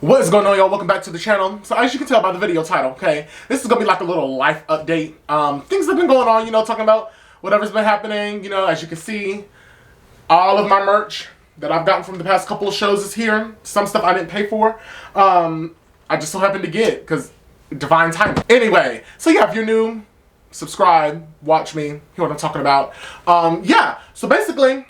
What is going on, y'all? Welcome back to the channel. So as you can tell by the video title, okay, this is gonna be like a little life update. Things have been going on, talking about whatever's been happening. As you can see, all of my merch that I've gotten from the past couple of shows is here. Some stuff I didn't pay for. I just so happened to get because divine timing. Anyway, so yeah, if you're new, subscribe, watch me, hear what I'm talking about. Yeah, so basically,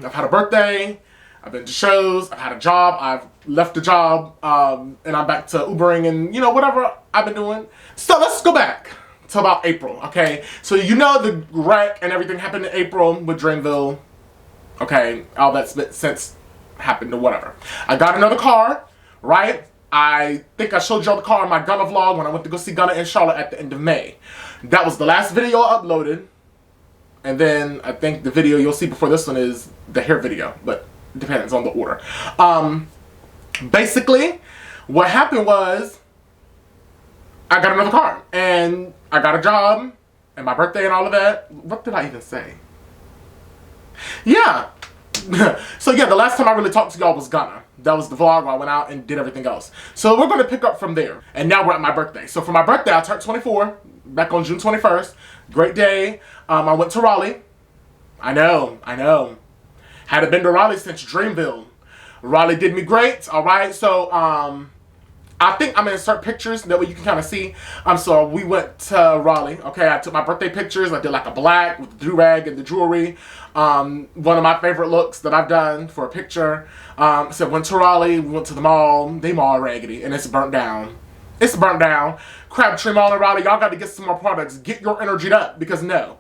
I've had a birthday. I've been to shows, I've had a job, I've left the job, and I'm back to Ubering and, whatever I've been doing. So let's go back to about April, okay? So the wreck and everything happened in April with Dreamville, okay? All that's since happened or whatever. I got another car, right? I think I showed y'all the car in my Gunna vlog when I went to go see Gunna in Charlotte at the end of May. That was the last video I uploaded. And then I think the video you'll see before this one is the hair video, but depends on the order. Basically, what happened was I got another car and I got a job and my birthday and all of that. What did I even say? Yeah. So yeah, the last time I really talked to y'all was Gunna. That was the vlog where I went out and did everything else. So we're going to pick up from there. And now we're at my birthday. So for my birthday, I turned 24 back on June 21st. Great day. I went to Raleigh. I know. Hadn't been to Raleigh since Dreamville. Raleigh did me great, alright? So, I think I'm going to insert pictures, that way you can kind of see. So we went to Raleigh, okay? I took my birthday pictures. I did like a black with the do-rag and the jewelry. One of my favorite looks that I've done for a picture. So went to Raleigh, we went to the mall. They mall raggedy, and it's burnt down. It's burnt down. Crabtree Mall in Raleigh, y'all got to get some more products. Get your energy up, because no.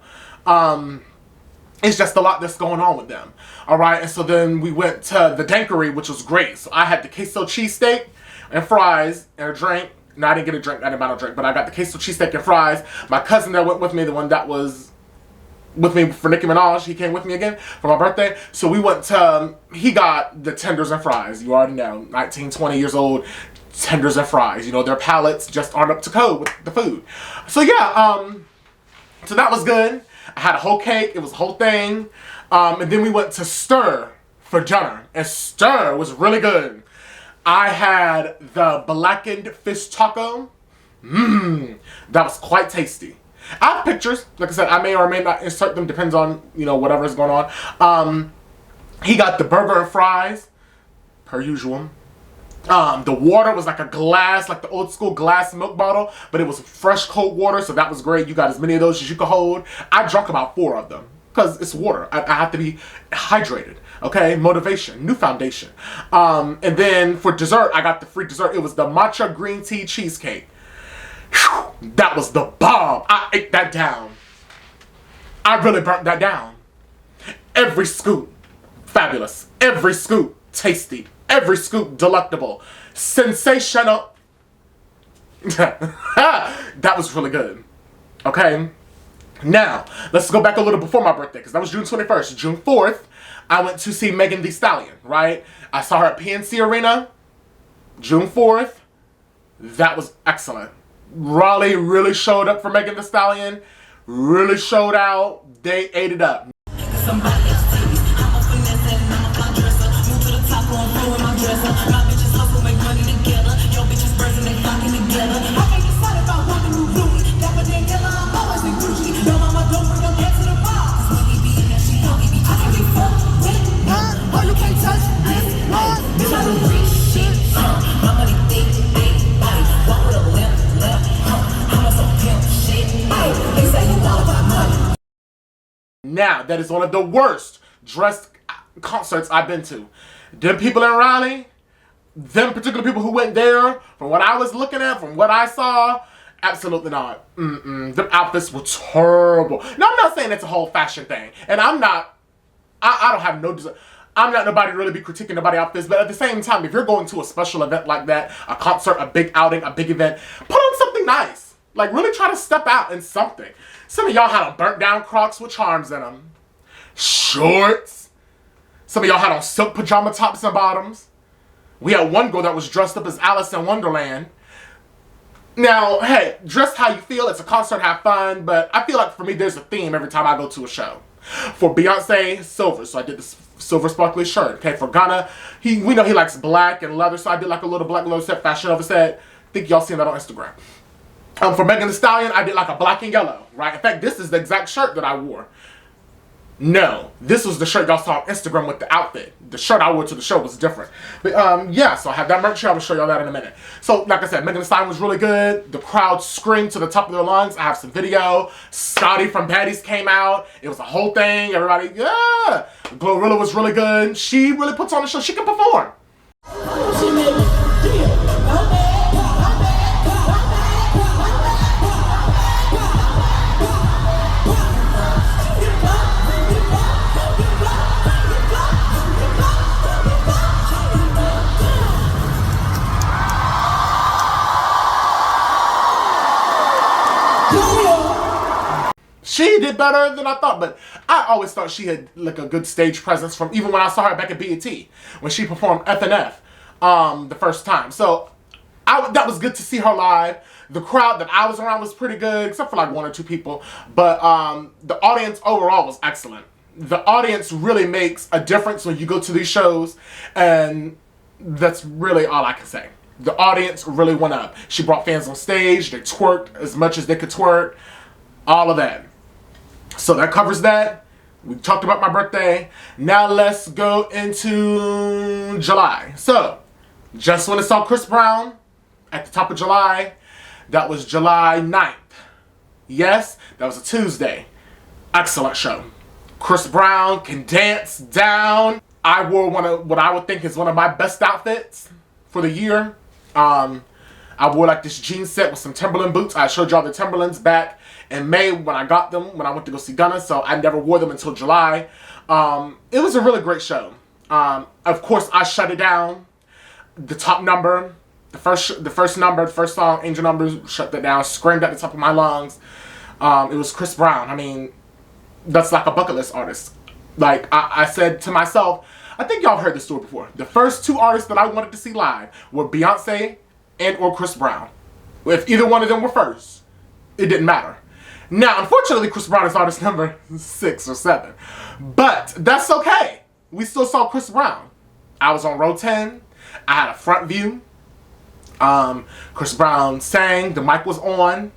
It's just a lot that's going on with them. Alright, and so then we went to the Dankery, which was great. So I had the queso cheesesteak and fries and a drink. No, I didn't get a drink. I didn't buy no drink. But I got the queso cheesesteak and fries. My cousin that went with me, the one that was with me for Nicki Minaj, he came with me again for my birthday. So we went to, he got the tenders and fries. You already know, 19, 20 years old, tenders and fries. Their palates just aren't up to code with the food. So yeah, so that was good. I had a whole cake. It was a whole thing. And then we went to Stir for dinner. And Stir was really good. I had the blackened fish taco. That was quite tasty. I have pictures. Like I said, I may or may not insert them. Depends on, whatever is going on. He got the burger and fries, per usual. The water was like a glass, like the old school glass milk bottle, but it was fresh cold water, so that was great. You got as many of those as you could hold. I drank about 4 of them because it's water. I have to be hydrated. Okay, motivation, new foundation. And then for dessert, I got the free dessert. It was the matcha green tea cheesecake. Whew, that was the bomb. I ate that down. I really burnt that down. Every scoop, fabulous. Every scoop, tasty. Every scoop, delectable. Sensational. That was really good. Okay. Now, let's go back a little before my birthday, because that was June 21st. June 4th, I went to see Megan Thee Stallion, right? I saw her at PNC Arena. June 4th. That was excellent. Raleigh really showed up for Megan Thee Stallion. Really showed out. They ate it up. Now, that is one of the worst dressed concerts I've been to. Them people in Raleigh, them particular people who went there, from what I was looking at, from what I saw, absolutely not. Them outfits were terrible. Now, I'm not saying it's a whole fashion thing. And I'm not, I don't have no desire. I'm not nobody to really be critiquing nobody outfits, but at the same time, if you're going to a special event like that, a concert, a big outing, a big event, put on something nice. Like, really try to step out in something. Some of y'all had on burnt down Crocs with charms in them. Shorts. Some of y'all had on silk pajama tops and bottoms. We had one girl that was dressed up as Alice in Wonderland. Now, hey, dress how you feel. It's a concert, have fun. But I feel like for me, there's a theme every time I go to a show. For Beyonce, silver. So I did this silver sparkly shirt. Okay, for Ghana, we know he likes black and leather, so I did like a little black leather set, fashion over set. I think y'all seen that on Instagram. For Megan Thee Stallion, I did like a black and yellow, right? In fact, this is the exact shirt that I wore. No, this was the shirt y'all saw on Instagram with the outfit. The shirt I wore to the show was different. But yeah, so I have that merch here. I will show y'all that in a minute. So like I said, Megan Thee Stallion was really good. The crowd screamed to the top of their lungs. I have some video. Scotty from Baddies came out. It was a whole thing. Everybody, yeah. Glorilla was really good. She really puts on the show. She can perform. She did better than I thought, but I always thought she had like a good stage presence from even when I saw her back at BET when she performed F&F the first time. So that was good to see her live. The crowd that I was around was pretty good, except for like 1 or 2 people. But the audience overall was excellent. The audience really makes a difference when you go to these shows, and that's really all I can say. The audience really went up. She brought fans on stage. They twerked as much as they could twerk. All of that. So that covers that. We talked about my birthday. Now let's go into July. So, just when I saw Chris Brown at the top of July, that was July 9th. Yes, that was a Tuesday. Excellent show. Chris Brown can dance down. I wore what I would think is one of my best outfits for the year. I wore like this jean set with some Timberland boots. I showed y'all the Timberlands back in May when I got them, when I went to go see Gunna, so I never wore them until July. It was a really great show. Of course, I shut it down. The top number, the first song, Angel Numbers, shut that down, screamed at the top of my lungs. It was Chris Brown. I mean, that's like a bucket list artist. Like, I said to myself, I think y'all heard this story before. The first 2 artists that I wanted to see live were Beyonce and or Chris Brown. If either one of them were first, it didn't matter. Now, unfortunately, Chris Brown is artist number 6 or 7. But that's okay. We still saw Chris Brown. I was on row 10. I had a front view. Chris Brown sang. The mic was on.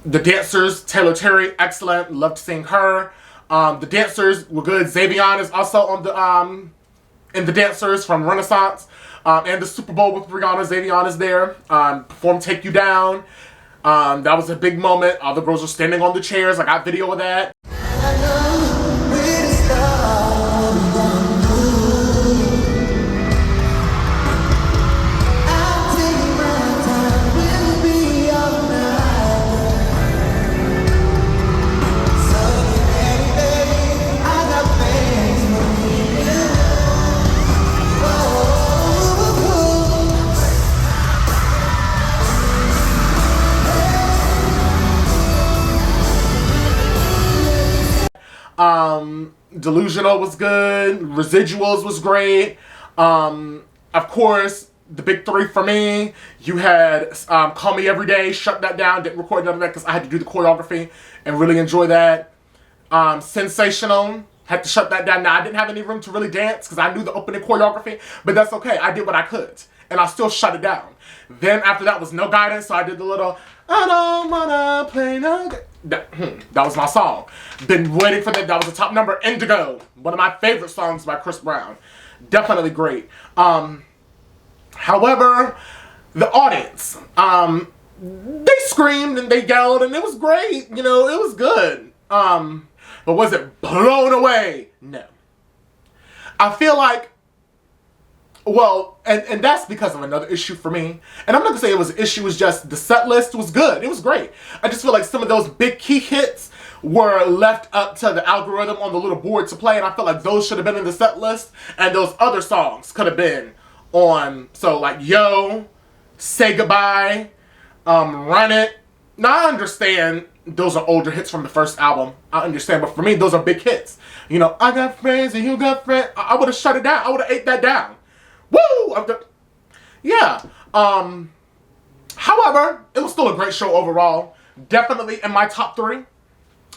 The dancers, Taylor Terry, excellent. Loved seeing her. The dancers were good. Xavion is also on the in the dancers from Renaissance. And the Super Bowl with Rihanna. Xavion is there. Performed Take You Down. That was a big moment. All the girls were standing on the chairs. I got video of that. Delusional was good. Residuals was great. Of course, the big 3 for me, you had Call Me Every Day, shut that down, didn't record none of that because I had to do the choreography and really enjoy that. Sensational, had to shut that down. Now, I didn't have any room to really dance because I knew the opening choreography, but that's okay. I did what I could, and I still shut it down. Then after that was No Guidance, so I did the little, I don't wanna play no that was my song. Been waiting for that. That was a top number. Indigo, one of my favorite songs by Chris Brown. Definitely great. However, the audience, they screamed and they yelled and it was great. You know, it was good. But was it blown away? No. I feel like, well, and that's because of another issue for me. And I'm not gonna say it was an issue, it was just the set list was good. It was great. I just feel like some of those big key hits were left up to the algorithm on the little board to play, and I feel like those should have been in the set list, and those other songs could have been on. So like Yo, Say Goodbye, Run It. Now I understand those are older hits from the first album. I understand, but for me, those are big hits. You know, I got friends and you got friends. I would have shut it down. I would have ate that down. Woo! Yeah. However, it was still a great show overall. Definitely in my top 3.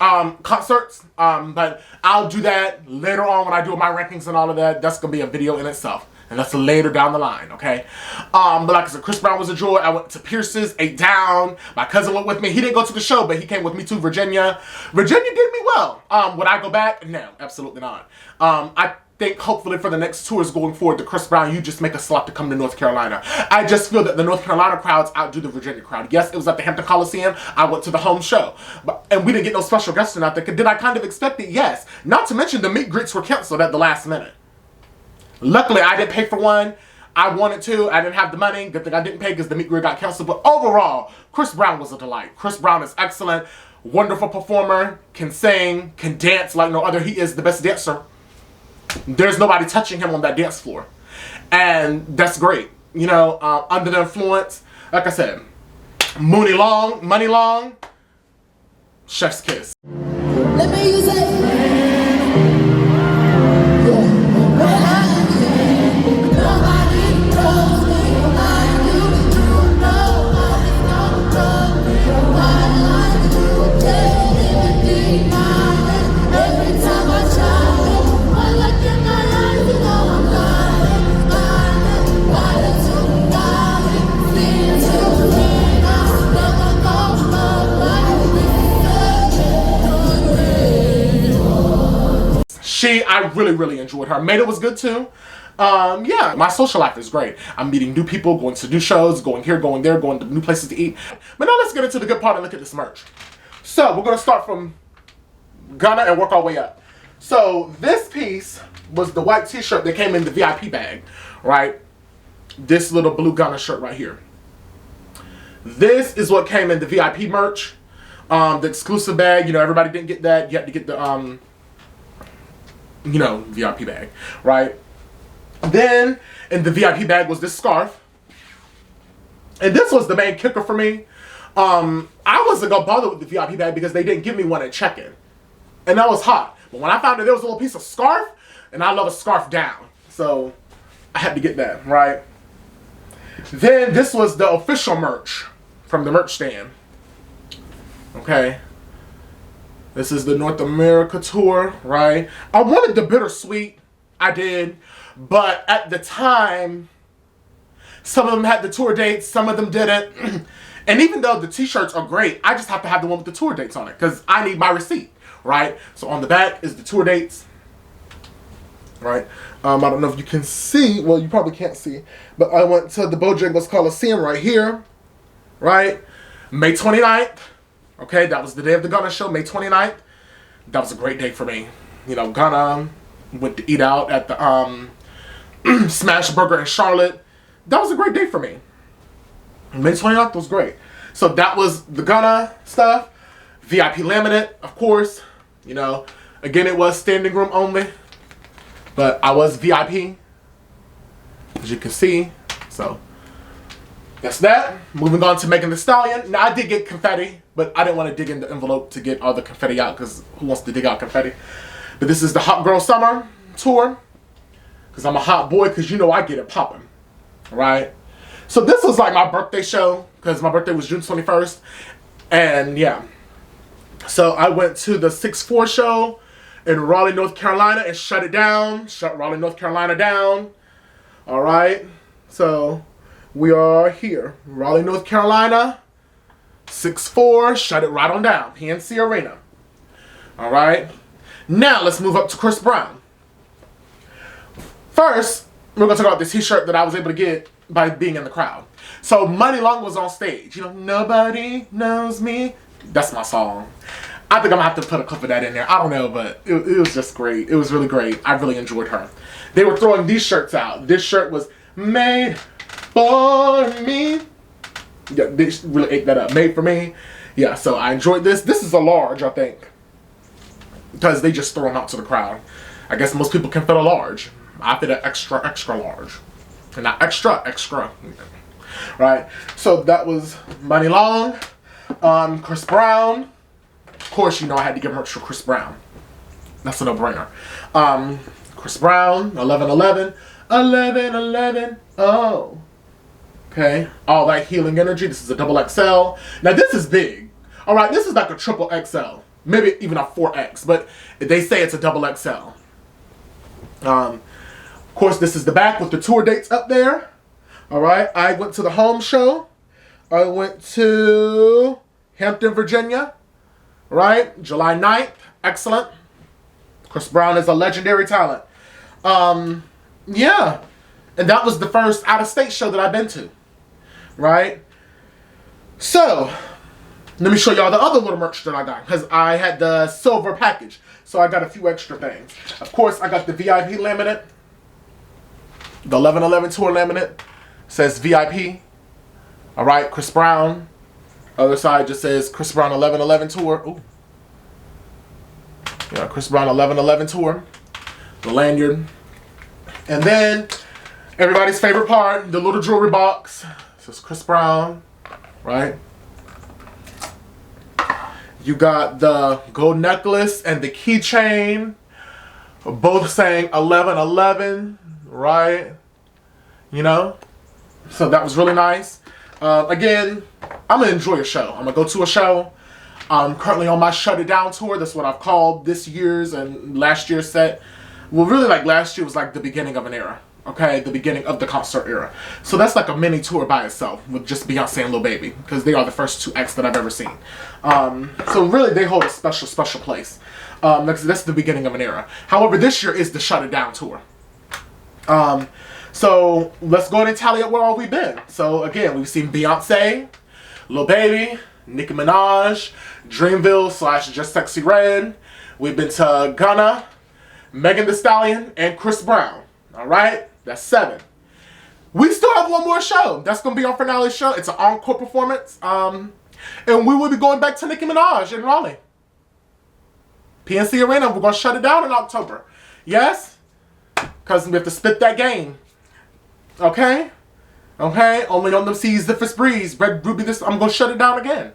concerts, but I'll do that later on when I do my rankings and all of that. That's gonna be a video in itself, and that's later down the line, okay? But like I said, Chris Brown was a joy. I went to Pierce's, ate down. My cousin went with me. He didn't go to the show, but he came with me to Virginia. Virginia did me well. Would I go back? No, absolutely not. I think hopefully for the next tours going forward to Chris Brown, you just make a slot to come to North Carolina. I just feel that the North Carolina crowds outdo the Virginia crowd. Yes, it was at the Hampton Coliseum. I went to the home show, and we didn't get no special guests out there. Did I kind of expect it? Yes. Not to mention the meet greets were canceled at the last minute. Luckily, I didn't pay for one. I wanted to. I didn't have the money. Good thing I didn't pay because the meet greet got canceled. But overall, Chris Brown was a delight. Chris Brown is excellent. Wonderful performer. Can sing. Can dance like no other. He is the best dancer. There's nobody touching him on that dance floor. And that's great. You know, under the influence, like I said, money long, chef's kiss. Let me use it. I really enjoyed her. Maida was good too. Yeah, my social life is great. I'm meeting new people, going to new shows, going here, going there, going to new places to eat. But now let's get into the good part and look at this merch. So we're gonna start from Ghana and work our way up. So this piece was the white t-shirt that came in the VIP bag, right? This little blue Ghana shirt right here. This is what came in the VIP merch. The exclusive bag, you know, everybody didn't get that. You had to get the you know, VIP bag, right? Then in the VIP bag was this scarf, and this was the main kicker for me. I wasn't gonna bother with the VIP bag because they didn't give me one at check-in, and that was hot. But when I found that there was a little piece of scarf, and I love a scarf down, so I had to get that, right? Then this was the official merch from the merch stand. Okay. This is the North America tour, right? I wanted the bittersweet, I did, but at the time, some of them had the tour dates, some of them didn't. And even though the t-shirts are great, I just have to have the one with the tour dates on it because I need my receipt, right? So on the back is the tour dates, right? I don't know if you can see, well, you probably can't see, but I went to the Bojangles Coliseum right here, right? May 29th. Okay, that was the day of the Ghana show, May 29th. That was a great day for me. You know, Ghana, went to eat out at the Smash Burger in Charlotte. That was a great day for me. May 29th was great. So that was the Ghana stuff. VIP laminate, of course. You know, again, it was standing room only. But I was VIP, as you can see. So that's that. Moving on to Megan Thee Stallion. Now, I did get confetti, but I didn't want to dig in the envelope to get all the confetti out because who wants to dig out confetti? But this is the Hot Girl Summer tour because I'm a hot boy because you know I get it popping, right? So this was like my birthday show because my birthday was June 21st. And yeah, so I went to the 6-4 show in Raleigh, North Carolina and shut it down. Shut Raleigh, North Carolina down. All right, so we are here, Raleigh, North Carolina, 6-4, shut it right on down, PNC Arena. All right, now let's move up to Chris Brown. First, we're gonna talk about this t-shirt that I was able to get by being in the crowd. So Money Long was on stage. You know, nobody knows me. That's my song. I think I'm gonna have to put a clip of that in there. I don't know, but it was just great. It was really great. I really enjoyed her. They were throwing these shirts out. This shirt was made for me. Yeah, they really ate that up. Made for me. Yeah, so I enjoyed this. This is a large, I think, because they just throw them out to the crowd. I guess most people can fit a large. I fit an extra large. And not extra. Right? So that was Money Long. Chris Brown. Of course, you know I had to give merch for Chris Brown. That's a no-brainer. Chris Brown, 11-11. 11-11. Oh. Okay. All that healing energy. This is a double XL. Now, this is big. All right, this is like a triple XL. maybe even a 4X, but they say it's a double XL. Of course, this is the back with the tour dates up there. All right, I went to the home show. I went to Hampton, Virginia, right? July 9th, excellent. Chris Brown is a legendary talent. Yeah, and that was the first out-of-state show that I've been to, right? So, let me show y'all the other little merch that I got, because I had the silver package, so I got a few extra things. Of course, I got the VIP laminate, the 11/11 tour laminate, says VIP. All right, Chris Brown. Other side just says Chris Brown 11/11 tour. Ooh. Yeah, Chris Brown 11/11 tour. The lanyard. And then, everybody's favorite part, the little jewelry box. It says Chris Brown, right? You got the gold necklace and the keychain, both saying 11/11, right? You know? So that was really nice. Again, I'm going to enjoy a show. I'm going to go to a show. I'm currently on my Shut It Down tour. That's what I've called this year's and last year's set. Well, really, like last year was like the beginning of an era. Okay, the beginning of the concert era. So that's like a mini tour by itself with just Beyonce and Lil Baby, because they are the first two acts that I've ever seen. So really, they hold a special, special place. That's the beginning of an era. However, this year is the Shut It Down tour. So let's go ahead and tally up where all we've been. So again, we've seen Beyonce, Lil Baby, Nicki Minaj, Dreamville / Just Sexy Red. We've been to Gunna, Megan Thee Stallion, and Chris Brown. All right, that's 7. We still have one more show. That's gonna be our finale show. It's an encore performance. And we will be going back to Nicki Minaj in Raleigh. PNC Arena. We're gonna shut it down in October. Yes, because we have to spit that game. Okay? Okay? Only on them seas, the first breeze. Red Ruby, this, I'm going to shut it down again.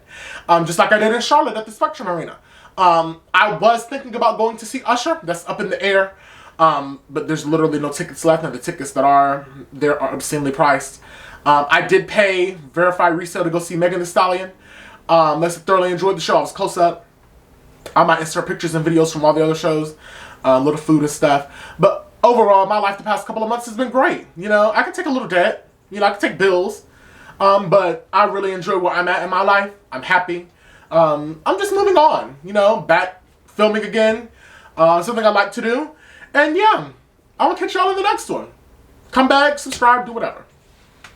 Just like I did in Charlotte at the Spectrum Arena. I was thinking about going to see Usher. That's up in the air. But there's literally no tickets left. And the tickets that are there are obscenely priced. I did pay verified resale to go see Megan Thee Stallion. Let's thoroughly enjoyed the show. I was close up. I might insert pictures and videos from all the other shows. Little food and stuff. But overall, my life the past couple of months has been great. You know, I can take a little debt. You know, I can take bills. But I really enjoy where I'm at in my life. I'm happy. I'm just moving on. You know, back filming again. Something I like to do. And yeah, I will catch y'all in the next one. Come back, subscribe, do whatever.